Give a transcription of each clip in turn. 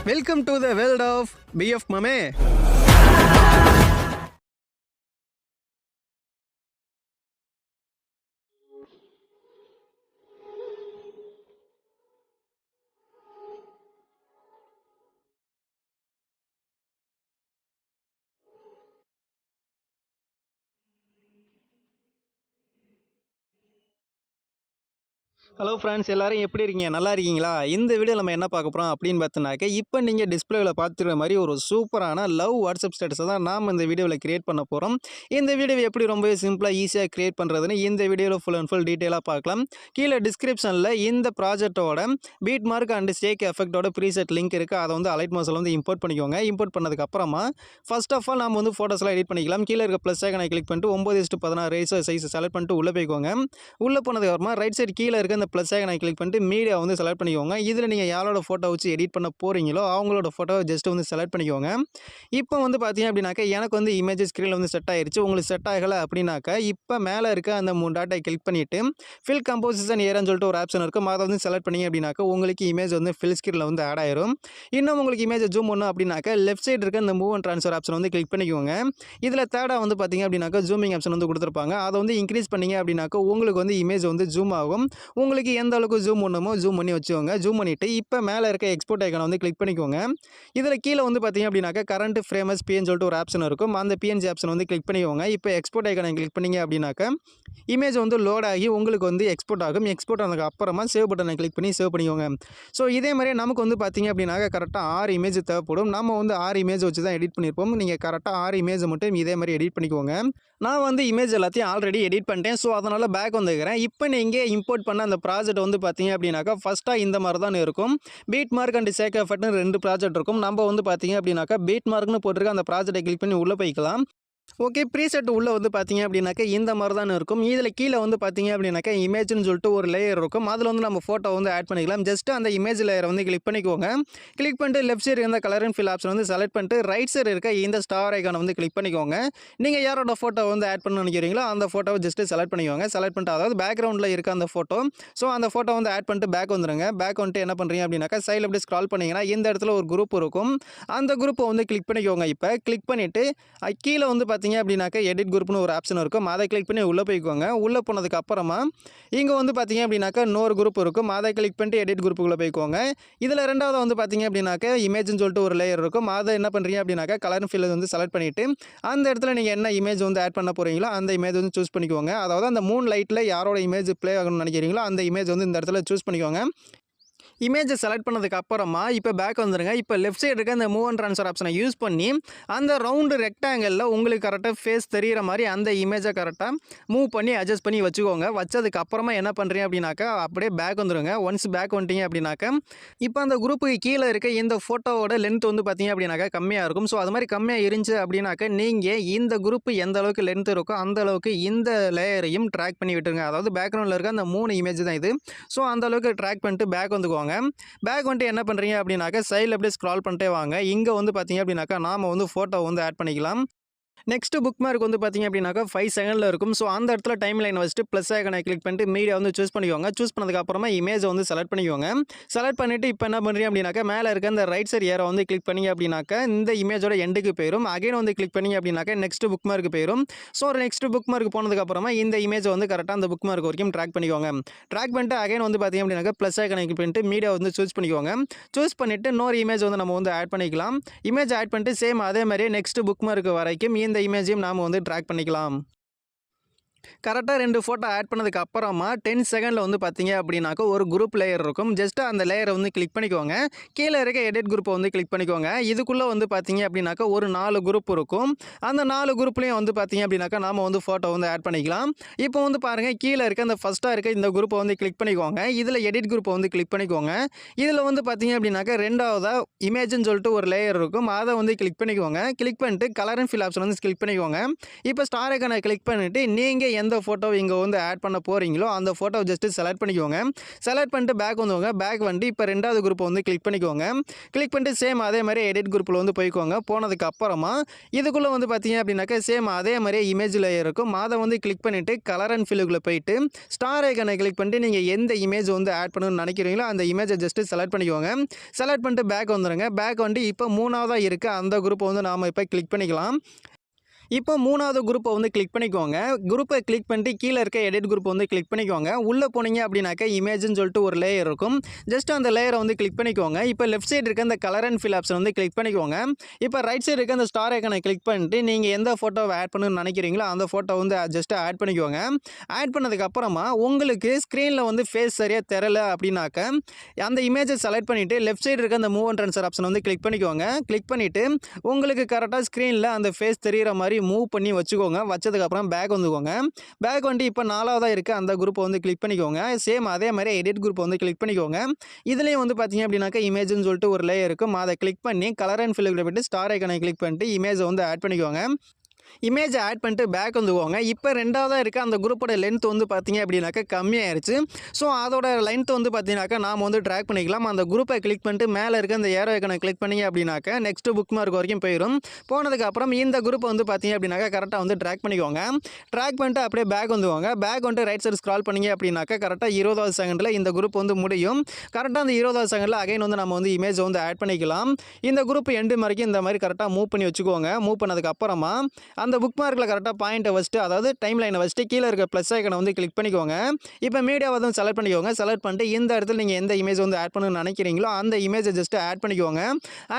Welcome to the world of BF Mame. Hello friends, எல்லாரும் எப்படி இருக்கீங்க? நல்லா இருக்கீங்களா? இந்த வீடியோ நம்ம என்ன பார்க்க போகிறோம் அப்படின்னு பார்த்தோன்னாக்க, இப்போ நீங்கள் டிஸ்பிளேவில் பார்த்துருக்க மாதிரி ஒரு சூப்பரான லவ் வாட்ஸ்அப் ஸ்டேட்டஸை தான் நாம் இந்த வீடியோவில் கிரியேட் பண்ண போகிறோம். இந்த வீடியோவை எப்படி ரொம்பவே சிம்பிளாக ஈஸியாக கிரியேட் பண்ணுறதுன்னு இந்த வீடியோவில் ஃபுல் அண்ட் ஃபுல் டீட்டெயிலாக பார்க்கலாம். கீழே டிஸ்கிரிப்ஷனில் இந்த ப்ராஜெக்ட்டோட பீட் மார்க் அண்ட் ஸ்டேக் எஃபெக்ட்டோட ப்ரீசெட் லிங்க் இருக்குது. அதை வந்து அலைட் மோஸில் வந்து இம்போர்ட் பண்ணிக்கோங்க. இம்போர்ட் பண்ணதுக்கப்புறமா ஃபர்ஸ்ட் ஆஃப் ஆல் நம்ம வந்து ஃபோட்டோஸ்லாம் எடிட் பண்ணிக்கலாம். கீழே இருக்க ப்ளஸ் ஐக்கனை கிளிக் பண்ணிட்டு 9:16 ரேஷியோ சைஸ் செலக்ட் பண்ணிட்டு உள்ளே போய்க்கோங்க. உள்ளே போனதுக்கப்புறமா ரைட் சைடு கீழே இருக்க இந்த ப்ளஸ் ஐக்கனை கிளிக் பண்ணிட்டு மீடியா வந்து செலக்ட் பண்ணிக்கோங்க. இதில் நீங்கள் யாரோட ஃபோட்டோ வச்சு எடிட் பண்ண போகிறீங்களோ அவங்களோட ஃபோட்டோவை ஜஸ்ட் வந்து செலக்ட் பண்ணிக்கோங்க. இப்போ வந்து பார்த்தீங்க அப்படின்னாக்கா எனக்கு வந்து இமேஜ் ஸ்க்ரீனில் வந்து செட் ஆயிருச்சு. உங்களுக்கு செட் ஆகலை அப்படின்னாக்கா இப்போ மேலே இருக்க அந்த 3 டாட்டை கிளிக் பண்ணிவிட்டு ஃபில் கம்போசிஷன் ஏரியான்னு சொல்லிட்டு ஒரு ஆப்ஷன் இருக்கும். அதை வந்து செலக்ட் பண்ணிங்க அப்படின்னாக்கா உங்களுக்கு இமேஜ் வந்து ஃபில் ஸ்க்ரீனில் வந்து ஆட் ஆயிரும். இன்னும் உங்களுக்கு இமேஜ் ஜூம் பண்ணணும் அப்படின்னாக்கா லெஃப்ட் சைடு இருக்க இந்த மூவ் அண்ட் ட்ரான்ஸ்ஃபர் ஆப்ஷன் வந்து கிளிக் பண்ணிக்கோங்க. இதில் தேர்டாக வந்து பார்த்தீங்க அப்படின்னாக்கா ஜூமிங் ஆப்ஷன் வந்து கொடுத்துருப்பாங்க. அதை வந்து இன்க்ரீஸ் பண்ணிங்க அப்படின்னாக்கா உங்களுக்கு வந்து இமேஜ் வந்து ஜூம் ஆகும். உங்களுக்கு எந்த அளவுக்கு ஜூம் பண்ணணுமோ ஜூம் பண்ணி வச்சுக்கோங்க. ஜூம் பண்ணிவிட்டு இப்போ மேலே இருக்க எக்ஸ்போர்ட் ஐக்கானை வந்து கிளிக் பண்ணிக்கோங்க. இதில் கீழே வந்து பார்த்தீங்க அப்படின்னாக்கா கரண்ட் ஃப்ரேமஸ் பிஎன் சொல்லிட்டு ஒரு ஆப்ஷன் இருக்கும். அந்த பிஎன்ஜி ஆப்ஷன் வந்து கிளிக் பண்ணிக்கோங்க. இப்போ எக்ஸ்போர்ட் ஐக்கானை கிளிக் பண்ணிங்க அப்படின்னாக்கா இமேஜ் வந்து லோட் ஆகி உங்களுக்கு வந்து எக்ஸ்போர்ட் ஆகும். எக்ஸ்போர்ட் ஆனதுக்கு அப்புறமா சேவ் பட்டனை கிளிக் பண்ணி சேவ் பண்ணிக்கோங்க. ஸோ இதே மாதிரியே நமக்கு வந்து பார்த்தீங்க அப்படின்னாக்கா கரெக்டாக 6 இமேஜ் தேவைப்படும். நம்ம வந்து 6 இமேஜ் வச்சு தான் எடிட் பண்ணியிருப்போம். நீங்கள் கரெக்டாக 6 இமேஜ் மட்டும் இதே மாதிரி எடிட் பண்ணிக்கோங்க. நான் வந்து இமேஜ் எல்லாத்தையும் ஆல்ரெடி எடிட் பண்ணிட்டேன். ஸோ அதனால் பேக் வந்துக்கிறேன். இப்போ நீங்கள் இம்போர்ட் பண்ண அந்த ப்ராஜெக்ட் வந்து பார்த்தீங்க அப்படின்னாக்கா ஃபஸ்ட்டாக இந்த மாதிரி தான் இருக்கும். பீட் மார்க் அண்ட் ஸ்டேக் எஃபெக்ட்னு 2 ப்ராஜெக்ட் இருக்கும். நம்ம வந்து பார்த்தீங்க அப்படின்னாக்கா பீட் மார்க்னு போட்டிருக்க அந்த ப்ராஜெக்ட்டை கிளிக் பண்ணி உள்ளே போய்க்கலாம். ஓகே, ப்ரீசெட் உள்ளே வந்து பார்த்தீங்க அப்படின்னாக்கா இந்த மாதிரி தான் இருக்கும். இதில் கீழே வந்து பார்த்தீங்க அப்படின்னாக்கா இமேஜ்னு சொல்லிட்டு ஒரு லேயர் இருக்கும். அதில் வந்து நம்ம ஃபோட்டோ வந்து ஆட் பண்ணிக்கலாம். ஜஸ்ட் அந்த இமேஜ் லேயரை வந்து கிளிக் பண்ணிக்கோங்க. கிளிக் பண்ணிட்டு லெஃப்ட் சைடு இருந்த கலர் அண்ட் ஃபில் ஆப்ஷன் வந்து செலக்ட் பண்ணிட்டு ரைட் சைடு இருக்க இந்த ஸ்டார் ஐக்கானை வந்து கிளிக் பண்ணிக்கோங்க. நீங்கள் யாரோட ஃபோட்டோ வந்து ஆட் பண்ண நினைக்கிறீங்களோ அந்த ஃபோட்டோவை ஜஸ்ட்டு செலக்ட் பண்ணிக்கோங்க. செலக்ட் பண்ணிட்டு அதாவது பேக்ரவுண்டில் இருக்க அந்த ஃபோட்டோ. ஸோ அந்த ஃபோட்டோ வந்து ஆட் பண்ணிட்டு பேக் வந்துடுங்க. பேக் வந்துட்டு என்ன பண்ணுறீங்க அப்படின்னாக்கா சைடில் அப்படியே ஸ்க்ரால் பண்ணிங்கன்னா இந்த இடத்துல ஒரு குரூப் இருக்கும். அந்த குரூப்பை வந்து கிளிக் பண்ணிக்கோங்க. இப்போ கிளிக் பண்ணிவிட்டு கீழே வந்து பார்த்தீங்க அப்படின்னாக்கா எடிட் குரூப்னு ஒரு ஆப்ஷன் இருக்கும். அதை கிளிக் பண்ணி உள்ளே போய்க்கோங்க. உள்ளே போனதுக்கு அப்புறமா இங்கே வந்து பார்த்தீங்க அப்படின்னாக்கா இன்னொரு குரூப் இருக்கும். அதை கிளிக் பண்ணிட்டு எடிட் குரூப்புக்குள்ளே போய்க்கோங்க. இதில் ரெண்டாவது வந்து பார்த்தீங்க அப்படின்னாக்கா இமேஜ்னு சொல்லிட்டு ஒரு லேயர் இருக்கும். அதை என்ன பண்ணுறீங்க அப்படின்னாக்கா கலர் ஃபில் வந்து செலக்ட் பண்ணிவிட்டு அந்த இடத்துல நீங்கள் என்ன இமேஜ் வந்து ஆட் பண்ண போகிறீங்களோ அந்த இமேஜ் வந்து சூஸ் பண்ணிக்கோங்க. அதாவது அந்த 3 லைட்டில் யாரோட இமேஜ் ப்ளே ஆகணும்னு நினைக்கிறீங்களோ அந்த இமேஜ் வந்து இந்த இடத்துல சூஸ் பண்ணிக்கோங்க. இமேஜை செலக்ட் பண்ணதுக்கு அப்புறமா இப்போ பேக் வந்துடுங்க. இப்போ லெஃப்ட் சைடு இருக்க இந்த மூவ் அண்ட் ட்ரான்ஸ்ஃபர் ஆப்ஷனை யூஸ் பண்ணி அந்த ரவுண்டு ரெக்டாங்கிளில் உங்களுக்கு கரெக்டாக ஃபேஸ் தெரிகிற மாதிரி அந்த இமேஜை கரெக்டாக மூவ் பண்ணி அட்ஜஸ்ட் பண்ணி வச்சுக்கோங்க. வச்சதுக்கு அப்புறமா என்ன பண்ணுறீங்க அப்படின்னாக்கா அப்படியே பேக் வந்துடுங்க. ஒன்ஸ் பேக் வந்துட்டீங்க அப்படின்னாக்கா இப்போ அந்த குரூப்புக்கு கீழே இருக்க இந்த ஃபோட்டோவோட லென்த் வந்து பார்த்தீங்க அப்படின்னாக்கா கம்மியாக இருக்கும். ஸோ அது மாதிரி கம்மியாக இருந்துச்சு அப்படின்னாக்கா நீங்கள் இந்த குரூப்பு எந்த அளவுக்கு லென்த் இருக்கோ அந்த அளவுக்கு இந்த லேயரையும் ட்ராக் பண்ணி விட்டுருங்க. அதாவது பேக்ரவுண்டில் இருக்க அந்த 3 இமேஜ் தான் இது. ஸோ அந்த அளவுக்கு ட்ராக் பண்ணிட்டு பேக் வந்துக்குவாங்க. பேக் வந்துட்டு என்ன பண்ணுறீங்க அப்படின்னாக்கா சைடில் அப்படியே ஸ்க்ரால் பண்ணிட்டே வாங்க. இங்கே வந்து பார்த்தீங்க அப்படின்னாக்கா நாம் வந்து ஃபோட்டோ வந்து ஆட் பண்ணிக்கலாம். நெக்ஸ்ட் புக் மார்க் வந்து பார்த்தீங்க அப்படின்னாக்கா 5 செகண்டில் இருக்கும். ஸோ அந்த இடத்துல டைம் லைன் வச்சுட்டு ப்ளஸ் ஐக்கனை கிளிக் பண்ணிட்டு மீடியா வந்து சூஸ் பண்ணிக்கோங்க. சூஸ் பண்ணதுக்கப்புறமா இமேஜை வந்து செலக்ட் பண்ணிக்கோங்க. செலக்ட் பண்ணிவிட்டு இப்போ என்ன பண்ணுறீங்க அப்படின்னாக்கா மேலே இருக்க இந்த ரைட் சைடு ஏரோ வந்து கிளிக் பண்ணிங்க அப்படின்னாக்கா இந்த இமேஜோட எண்டுக்கு போயிடும். அகைன் வந்து கிளிக் பண்ணிங்க அப்படின்னாக்கா நெக்ஸ்ட் புக் மார்க் போயிடும். ஸோ ஒரு நெக்ஸ்ட் புக் மார்க் போனதுக்கப்புறமா இந்த இமேஜை வந்து கரெக்டாக அந்த புக் மார்க் வரைக்கும் ட்ராக் பண்ணிக்கோங்க. ட்ராக் பண்ணிட்டு அகைன் வந்து பார்த்தீங்க அப்படின்னாக்கா ப்ளஸ் ஐக்கனை கிளிக் பண்ணிட்டு மீடியா வந்து சூஸ் பண்ணிக்கோங்க. சூஸ் பண்ணிவிட்டு இன்னொரு இமேஜ் வந்து நம்ம வந்து ஆட் பண்ணிக்கலாம். இமேஜ் ஆட் பண்ணிட்டு சேம் அதே மாதிரியே நெக்ஸ்ட் புக் மார்க் வரைக்கும் இந்த இமேஜையும் நாம் வந்து ட்ராக் பண்ணிக்கலாம். கரெக்டாக 2 ஃபோட்டோ ஆட் பண்ணதுக்கு அப்புறமா 10 செகண்டில் வந்து பார்த்தீங்க அப்படின்னாக்கா ஒரு குரூப் லேயர் இருக்கும். ஜஸ்ட் அந்த லேயரை வந்து கிளிக் பண்ணிக்கோங்க. கீழே இருக்க எடிட் குரூப்பை வந்து கிளிக் பண்ணிக்கோங்க. இதுக்குள்ளே வந்து பார்த்தீங்க அப்படின்னாக்கா ஒரு 4 குரூப் இருக்கும். அந்த 4 குரூப்லேயும் வந்து பார்த்தீங்க அப்படின்னாக்கா நாம் வந்து ஃபோட்டோ வந்து ஆட் பண்ணிக்கலாம். இப்போ வந்து பாருங்கள் கீழே இருக்க அந்த ஃபஸ்ட்டாக இருக்க இந்த குரூப்பை வந்து கிளிக் பண்ணிக்கோங்க. இதில் எடிட் குரூப்பை வந்து கிளிக் பண்ணிக்கோங்க. இதில் வந்து பார்த்தீங்க அப்படின்னாக்கா ரெண்டாவதாக இமேஜ்னு சொல்லிட்டு ஒரு லேயர் இருக்கும். அதை வந்து கிளிக் பண்ணிக்கோங்க. கிளிக் பண்ணிட்டு கலர் அண்ட் ஃபில் ஆப்ஷன் வந்து கிளிக் பண்ணிக்கோங்க. இப்போ ஸ்டார் ஐக்கானை கிளிக் பண்ணிவிட்டு நீங்கள் எந்த ஃபோட்டோ இங்கே வந்து ஆட் பண்ண போகிறீங்களோ அந்த ஃபோட்டோ ஜஸ்ட்டு செலக்ட் பண்ணிக்கோங்க. செலக்ட் பண்ணிட்டு பேக் வந்துவோங்க. பேக் வந்துட்டு இப்போ 2வது குரூப்பை வந்து கிளிக் பண்ணிக்கோங்க. கிளிக் பண்ணிட்டு சேம் அதே மாதிரி எடிட் குரூப்பில் வந்து போய்க்கோங்க. போனதுக்கு அப்புறமா இதுக்குள்ளே வந்து பார்த்தீங்க அப்படின்னாக்கா சேம் அதே மாதிரியே இமேஜ் லேயர் இருக்கும். அதை வந்து கிளிக் பண்ணிவிட்டு கலர் அண்ட் ஃபில்லுக்குள்ளே போயிட்டு ஸ்டார் ஐக்கனை கிளிக் பண்ணிட்டு நீங்கள் எந்த இமேஜ் வந்து ஆட் பண்ணணும்னு நினைக்கிறீங்களோ அந்த இமேஜை ஜஸ்ட்டு செலக்ட் பண்ணிக்கோங்க. செலக்ட் பண்ணிட்டு பேக் வந்துடுங்க. பேக் வந்து இப்போ 3வதாக இருக்குது அந்த குரூப்பை வந்து நாம் இப்போ கிளிக் பண்ணிக்கலாம். இப்போ 3வது குரூப்பை வந்து கிளிக் பண்ணிக்கோங்க. குரூப்பை கிளிக் பண்ணிட்டு கீழே இருக்க எடிட் குரூப் வந்து கிளிக் பண்ணிக்கோங்க. உள்ளே போனீங்க அப்படின்னாக்கா இமேஜ்னு சொல்லிட்டு ஒரு லேயர் இருக்கும். ஜஸ்ட் அந்த லேயரை வந்து கிளிக் பண்ணிக்கோங்க. இப்போ லெஃப்ட் சைடு இருக்க அந்த கலர் அண்ட் ஃபில் ஆப்ஷன் வந்து கிளிக் பண்ணிக்கோங்க. இப்போ ரைட் சைடு இருக்க அந்த ஸ்டார் ஐக்கனை கிளிக் பண்ணிட்டு நீங்கள் எந்த ஃபோட்டோவை ஆட் பண்ணணும்னு நினைக்கிறீங்களோ அந்த ஃபோட்டோ வந்து ஜஸ்ட் ஆட் பண்ணிக்கோங்க. ஆட் பண்ணதுக்கப்புறமா உங்களுக்கு ஸ்க்ரீனில் வந்து ஃபேஸ் சரியாக தெரியல அப்படின்னாக்க அந்த இமேஜை செலக்ட் பண்ணிவிட்டு லெஃப்ட் சைடு இருக்க அந்த மூவ் அண்ட் ட்ரான்ஸ்ஃபர் ஆப்ஷன் வந்து கிளிக் பண்ணிக்கோங்க. கிளிக் பண்ணிவிட்டு உங்களுக்கு கரெக்டாக ஸ்க்ரீனில் அந்த ஃபேஸ் தெரிகிற மாதிரி மூவ் பண்ணி வச்சுக்கோங்க. வச்சதுக்கப்புறம் பேக் வந்துக்கோங்க. பேக் வந்துட்டு இப்போ 4வதாக இருக்குது அந்த குரூப்பை வந்து கிளிக் பண்ணிக்கோங்க. சேம் அதே மாதிரி எடிட் குரூப்பை வந்து கிளிக் பண்ணிக்கோங்க. இதுலேயும் வந்து பார்த்தீங்க அப்படின்னாக்கா இமேஜ்னு சொல்லிட்டு ஒரு லேயர் இருக்கும். அதை கிளிக் பண்ணி கலர் அண்ட் ஃபில்லுக்குள்ள போய்ட்டு ஸ்டார் ஐக்கனை கிளிக் பண்ணிட்டு இமேஜை வந்து ஆட் பண்ணிக்கோங்க. இமேஜை ஆட் பண்ணிட்டு பேக் வந்துக்கோங்க. இப்போ 2வதாக இருக்க அந்த குரூப்போட லென்த் வந்து பார்த்தீங்க அப்படின்னாக்கா கம்மியாயிருச்சு. ஸோ அதோட லென்த் வந்து பார்த்தீங்கன்னாக்கா நாம் வந்து ட்ராக் பண்ணிக்கலாம். அந்த குரூப்பை கிளிக் பண்ணிட்டு மேலே இருக்க அந்த ஏரோ ஐக்கனை கிளிக் பண்ணிங்க அப்படின்னாக்கா நெக்ஸ்ட் புக் மார்க் வரைக்கும் போயிடும். போனதுக்கப்புறம் இந்த குரூப்பை வந்து பார்த்தீங்க அப்படின்னாக்கா கரெக்டாக வந்து ட்ராக் பண்ணிக்கோங்க. ட்ராக் பண்ணிட்டு அப்படியே பேக் வந்துக்கோங்க. பேக் வந்துட்டு ரைட் சைடு ஸ்க்ரால் பண்ணிங்க அப்படின்னாக்கா கரெக்டாக 20வது செகண்டில் இந்த குரூப் வந்து முடியும். கரெக்டாக அந்த 20வது செகண்டில் அகைன் வந்து நம்ம வந்து இமேஜை வந்து ஆட் பண்ணிக்கலாம். இந்த குரூப் எண்டு வரைக்கும் இந்த மாதிரி கரெக்டாக மூவ் பண்ணி வச்சுக்கோங்க. மூவ் பண்ணதுக்கப்புறமா அந்த புக் மார்க்கில் கரெக்டாக பாயிண்ட்டை வச்சுட்டு அதாவது டைம் லைனை வச்சுட்டு கீழே இருக்க ப்ளஸ் ஐக்கனை வந்து கிளிக் பண்ணிக்கோங்க. இப்போ மீடியாவை வந்து செலக்ட் பண்ணிக்கோங்க. செலக்ட் பண்ணிட்டு இந்த இடத்துல நீங்கள் எந்த இமேஜ் வந்து ஆட் பண்ணணும்னு நினைக்கிறீங்களோ அந்த இமேஜை ஜஸ்ட் ஆட் பண்ணிக்கோங்க.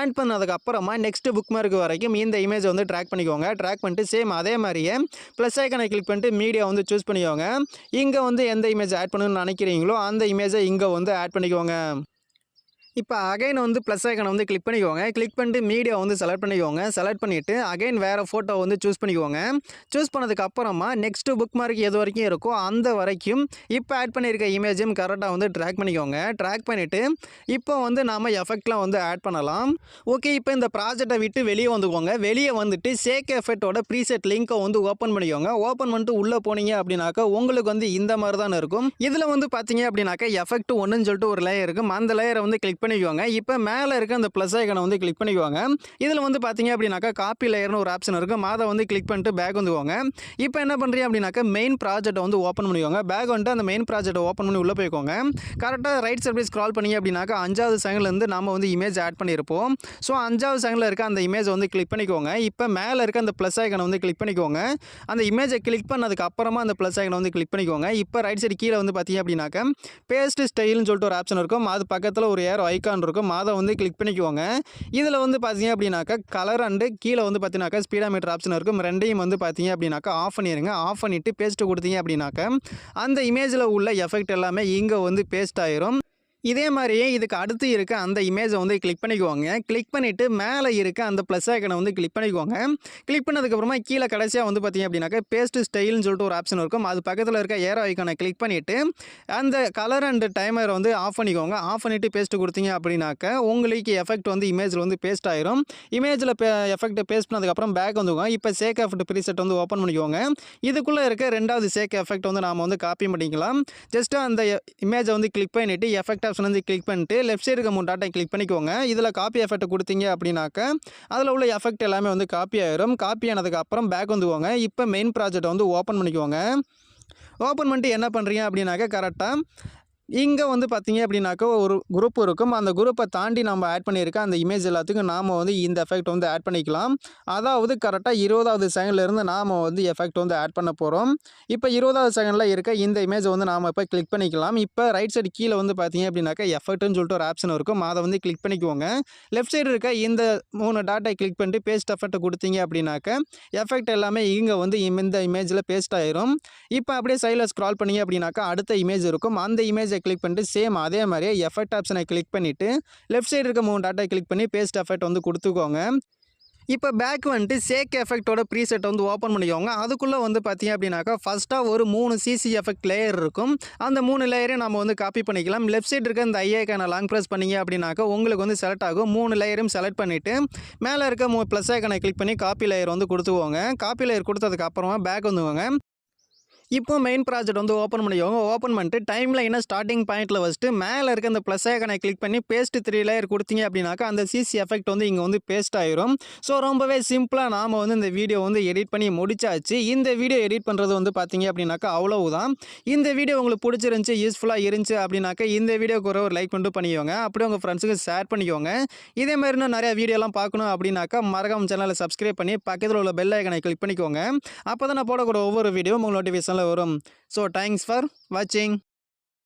ஆட் பண்ணதுக்கப்புறமா நெக்ஸ்ட் புக் மார்க் வரைக்கும் இந்த இமேஜை வந்து ட்ராக் பண்ணிக்கோங்க. ட்ராக் பண்ணிட்டு சேம் அதே மாதிரியே ப்ளஸ் ஐக்கனை கிளிக் பண்ணிட்டு மீடியா வந்து சூஸ் பண்ணிக்கோங்க. இங்கே வந்து எந்த இமேஜ் ஆட் பண்ணணும்னு நினைக்கிறீங்களோ அந்த இமேஜை இங்கே வந்து ஆட் பண்ணிக்கோங்க. இப்போ அகைன் வந்து ப்ளஸ் ஐக்கனை வந்து கிளிக் பண்ணிக்கோங்க. கிளிக் பண்ணிட்டு மீடியா வந்து செலக்ட் பண்ணிக்கோங்க. செலக்ட் பண்ணிவிட்டு அகைன் வேறு ஃபோட்டோ வந்து சூஸ் பண்ணிக்கோங்க. சூஸ் பண்ணதுக்கு அப்புறமா நெக்ஸ்ட் புக் மார்க் எது வரைக்கும் இருக்கோ அந்த வரைக்கும் இப்போ ஆட் பண்ணியிருக்க இமேஜும் கரெக்டாக வந்து ட்ராக் பண்ணிக்கோங்க. ட்ராக் பண்ணிவிட்டு இப்போ வந்து நாம் எஃபெக்ட்லாம் வந்து ஆட் பண்ணலாம். ஓகே, இப்போ இந்த ப்ராஜெக்டை விட்டு வெளியே வந்துக்கோங்க. வெளியே வந்துட்டு ஷேக் எஃபெக்டோட ப்ரீசெட் லிங்க்கை வந்து ஓப்பன் பண்ணிக்கோங்க. ஓப்பன் பண்ணிட்டு உள்ளே போனீங்க அப்படின்னாக்கா உங்களுக்கு வந்து இந்த மாதிரி தான் இருக்கும். இதில் வந்து பார்த்தீங்க அப்படின்னாக்கா எஃபெக்ட் 1ன்னு சொல்லிட்டு ஒரு லேயர் இருக்கும். அந்த லேயரை வந்து கிளிக் பண்ணிக்கோங்க. இப்போ மேலே இருக்க அந்த ப்ளஸ் ஐக்கனை வந்து கிளிக் பண்ணிக்கோங்க. இதில் வந்து பார்த்தீங்க அப்படின்னாக்கா காப்பி லேயர்னு ஒரு ஆப்ஷன் இருக்கும். அதை வந்து கிளிக் பண்ணிட்டு பேக் வந்துக்கோங்க. இப்போ என்ன பண்ணுறீங்க அப்படின்னாக்கா மெயின் ப்ராஜெக்ட்டை வந்து ஓப்பன் பண்ணிக்கோங்க. பேக் வந்துட்டு அந்த மெயின் ப்ராஜெக்ட்டை ஓப்பன் பண்ணி உள்ளே போய்க்கோங்க. கரெக்டாக ரைட் சைடு ஸ்க்ரால் பண்ணி அப்படின்னாக்கா 5வது செகண்ட்லேருந்து நம்ம வந்து இமேஜ் ஆட் பண்ணியிருப்போம். ஸோ 5வது செகண்டில் இருக்க அந்த இமேஜை வந்து கிளிக் பண்ணிக்கோங்க. இப்போ மேலே இருக்க அந்த ப்ளஸ் ஐக்கனை வந்து கிளிக் பண்ணிக்கோங்க. அந்த இமேஜை கிளிக் பண்ணதுக்கு அப்புறமா அந்த ப்ளஸ் ஐக்கனை வந்து கிளிக் பண்ணிக்கோங்க. இப்போ ரைட் சைடு கீழே வந்து பார்த்தீங்க அப்படின்னாக்கா பேஸ்ட் ஸ்டைல்னு சொல்லிட்டு ஒரு ஆப்ஷன் இருக்கும். அது பக்கத்தில் ஒரு ஏரோ ஐக்கான் இருக்கும். அதை வந்து கிளிக் பண்ணிக்கோங்க. இதில் வந்து பார்த்தீங்க அப்படின்னாக்கா கலர் அண்டு கீழே வந்து பார்த்தீங்கன்னாக்கா ஸ்பீடாமீட்டர் ஆப்ஷன் இருக்கும். ரெண்டையும் வந்து பார்த்தீங்க அப்படின்னாக்கா ஆஃப் பண்ணிடுங்க. ஆஃப் பண்ணிவிட்டு பேஸ்ட்டு கொடுத்தீங்க அப்படின்னாக்கா அந்த இமேஜில் உள்ள எஃபெக்ட் எல்லாமே இங்கே வந்து பேஸ்ட் ஆயிரும். இதே மாதிரியே இதுக்கு அடுத்து இருக்க அந்த இமேஜை வந்து கிளிக் பண்ணிக்கோங்க. கிளிக் பண்ணிவிட்டு மேலே இருக்க அந்த ப்ளஸ் ஐக்கனை வந்து கிளிக் பண்ணிக்கோங்க. கிளிக் பண்ணதுக்கப்புறமா கீழே கடைசியாக வந்து பார்த்தீங்க அப்படின்னாக்கா பேஸ்ட் ஸ்டைல்னு சொல்லிட்டு ஒரு ஆப்ஷன் இருக்கும். அது பக்கத்தில் இருக்க ஏரோ ஐக்கனை கிளிக் பண்ணிவிட்டு அந்த கலர் அண்ட் டைமரை வந்து ஆஃப் பண்ணிக்கோங்க. ஆஃப் பண்ணிவிட்டு பேஸ்ட் கொடுத்தீங்க அப்படின்னாக்கா உங்களுக்கு எஃபெக்ட் வந்து இமேஜில் வந்து பேஸ்ட் ஆயிரும். இமேஜில் எஃபெக்ட் பேஸ்ட் பண்ணதுக்கப்புறம் பேக் வந்துக்கோங்க. இப்போ ஷேக் எஃபெக்ட் ப்ரீசெட் வந்து ஓப்பன் பண்ணிக்கோங்க. இதுக்குள்ளே இருக்க 2வது ஷேக் எஃபெக்ட் வந்து நாம் வந்து காப்பி பண்ணிக்கலாம். ஜஸ்ட் அந்த இமேஜை வந்து கிளிக் பண்ணிவிட்டு எஃபெக்ட் ஆப்ஷன் வந்து கிளிக் பண்ணிட்டு லெஃப்ட் சைடு இருக்க 3 டாட்டை கிளிக் பண்ணிக்கோங்க. இதில் காப்பி எஃபெக்ட் கொடுத்தீங்க அப்படின்னாக்கா அதில் உள்ள எஃபெக்ட் எல்லாமே வந்து காப்பி ஆயிரும். காப்பி ஆனதுக்கு அப்புறம் பேக் வந்துக்கோங்க. இப்போ மெயின் ப்ராஜெக்டை வந்து ஓப்பன் பண்ணிக்கோங்க. ஓப்பன் பண்ணிட்டு என்ன பண்ணுறீங்க அப்படின்னாக்கா கரெக்டாக இங்கே வந்து பார்த்தீங்க அப்படின்னாக்கா ஒரு குரூப் இருக்கும். அந்த குரூப்பை தாண்டி நம்ம ஆட் பண்ணியிருக்க அந்த இமேஜ் எல்லாத்துக்கும் நாம் வந்து இந்த எஃபெக்ட் வந்து ஆட் பண்ணிக்கலாம். அதாவது கரெக்டாக 20வது செகண்ட்லேருந்து நாம் வந்து எஃபெக்ட் வந்து ஆட் பண்ண போகிறோம். இப்போ 20வது செகண்டில் இருக்க இந்த இமேஜை வந்து நாம் இப்போ கிளிக் பண்ணிக்கலாம். இப்போ ரைட் சைடு கீழே வந்து பார்த்தீங்க அப்படின்னாக்கா எஃபெக்ட்னு சொல்லிட்டு ஒரு ஆப்ஷன் இருக்கும். அதை வந்து கிளிக் பண்ணிக்கோங்க. லெஃப்ட் சைடு இருக்க இந்த 3 டாட்டை கிளிக் பண்ணிட்டு பேஸ்ட் எஃபெக்ட் கொடுத்தீங்க அப்படின்னாக்கா எஃபெக்ட் எல்லாமே இங்கே வந்து இந்த இமேஜில் பேஸ்ட் ஆயிரும். இப்போ அப்படியே சைடில் ஸ்க்ரால் பண்ணிங்க அப்படின்னாக்கா அடுத்த இமேஜ் இருக்கும். அந்த இமேஜை கிளிக் பண்ணிட்டு சேம் அதே மாதிரியே எஃபெக்ட் ஆப்ஷனை கிளிக் பண்ணிவிட்டு லெஃப்ட் சைடு இருக்க 3 டாட்டை கிளிக் பண்ணி பேஸ்ட் எஃபெக்ட் வந்து கொடுத்துக்கோங்க. இப்போ பேக் வந்துட்டு ஷேக் எஃபெக்டோட ப்ரீசெட் வந்து ஓப்பன் பண்ணிக்கோங்க. அதுக்குள்ளே வந்து பார்த்தீங்க அப்படின்னாக்கா ஃபஸ்ட்டாக ஒரு 3 சிசி எஃபெக்ட் லேயர் இருக்கும். அந்த 3 லேயரையும் நம்ம வந்து காப்பி பண்ணிக்கலாம். லெஃப்ட் சைடு இருக்க இந்த ஐக்கான லாங் ப்ரெஸ் பண்ணிங்க அப்படின்னாக்கா உங்களுக்கு வந்து செலக்ட் ஆகும். 3 லேயரும் செலக்ட் பண்ணிவிட்டு மேலே இருக்க ப்ளஸ் ஐக்கானை கிளிக் பண்ணி காப்பி லேயர் வந்து கொடுத்துக்கோங்க. காப்பி லேயர் கொடுத்ததுக்கு அப்புறமா பேக் வந்துக்கோங்க. இப்போ மெயின் ப்ராஜெக்ட் வந்து ஓப்பன் பண்ணிக்கோங்க. ஓப்பன் பண்ணிட்டு டைம் லைனை ஸ்டார்ட்டிங் பாயிண்ட்டில் வச்சுட்டு மேலே இருக்க அந்த ப்ளஸ் ஐகானை கிளிக் பண்ணி பேஸ்ட் 3 லேயர் கொடுத்தீங்க அப்படின்னாக்கா அந்த சிசி எஃபெக்ட் வந்து இங்கே வந்து பேஸ்ட் ஆயிரும். ஸோ ரொம்பவே சிம்பிளாக நாம் வந்து இந்த வீடியோ வந்து எடிட் பண்ணி முடிச்சாச்சு. இந்த வீடியோ எடிட் பண்ணுறது வந்து பார்த்தீங்க அப்படின்னாக்கா அவ்வளவுதான். இந்த வீடியோ உங்களுக்கு பிடிச்சிருந்துச்சி, யூஸ்ஃபுல்லாக இருந்துச்சு அப்படின்னாக்கா இந்த வீடியோக்கு ஒரு லைக் பண்ணிட்டு பண்ணிக்கோங்க. அப்படியே உங்கள் ஃப்ரெண்ட்ஸுக்கு ஷேர் பண்ணிக்கோங்க. இதே மாதிரி இன்னும் நிறைய வீடியோலாம் பார்க்கணும் அப்படின்னாக்கா மறக்காம சேனலை சப்ஸ்கிரைப் பண்ணி பக்கத்தில் உள்ள பெல் ஐகானை கிளிக் பண்ணிக்கோங்க. அப்போ தான் நான் போடக்கூடிய ஒவ்வொரு வீடியோ உங்களுக்கு நோட்டிஃபிகேஷனில் வரும். ஸோ தேங்க்ஸ் ஃபார் வாட்சிங்.